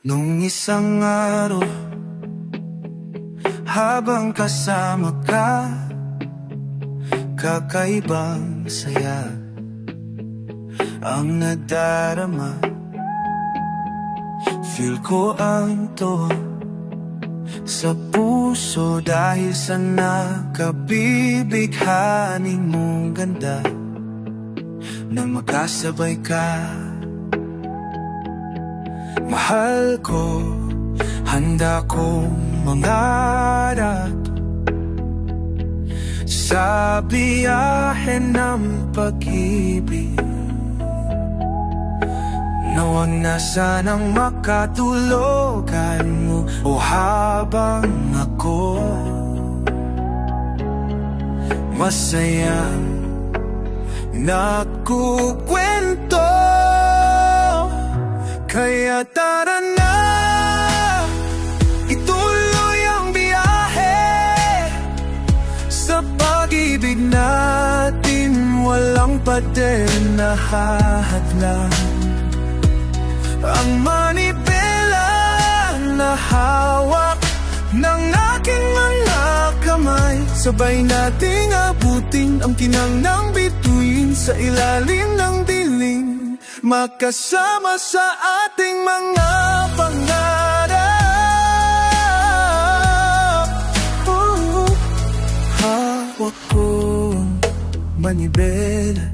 Nung isang araw, habang kasama ka, kakaibang saya ang nadarama. Feel ko ang to sa puso dahil sa nakabibighaning mong ganda na magkasabay ka. Mahal ko, handa kong mangarap sa biyahe ng pag-ibig. Nawag na sanang makatulugan mo o habang ako masaya nagkukwento. Kaya tara na, ituloy ang biyahe sa pag-ibig natin, walang pader na hahadlang. Ang manibela na hawak ng aking mga kamay, sabay nating abutin ang kinang bituin sa ilalim ng dilim, makasama sa ating mga pangarap. Hawak ko ang manibela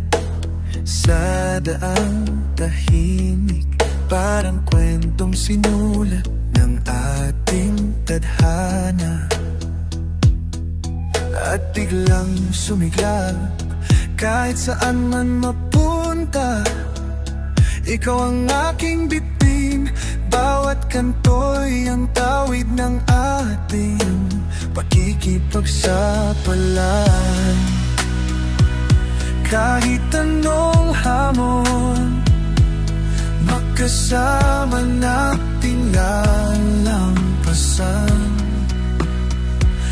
sa daang tahimik, parang kwentong sinulat ng ating tadhana. At biglang sumiglap kahit saan man mapunta, ikaw ang aking bituin, bawat kanto'y ang tawid ng ating pakikipagsapalaran. Kahit anong hamon, magkasama nating lalampasan.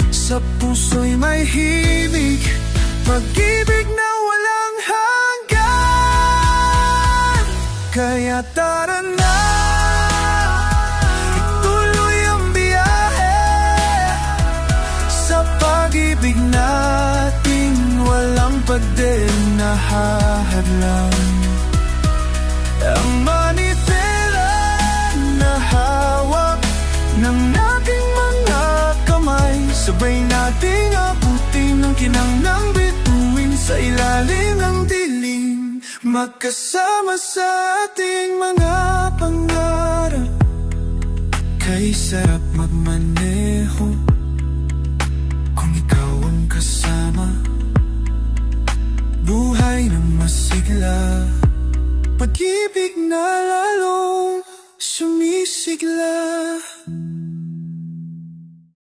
Sa puso'y may himig, pag-ibig na walang hanggan. Kaya tara na, ituloy ang biyahe sa pag-ibig natin, walang pader na hahadlang. Ang manibela na hawak ng ating mga kamay, sabay nating abutin ang kinang bituin sa ilalim ng dilim, magkasama sa ating mga pangarap. Kay sarap magmaneho kung ikaw ang kasama, buhay na masigla, pag-ibig na lalong sumisigla.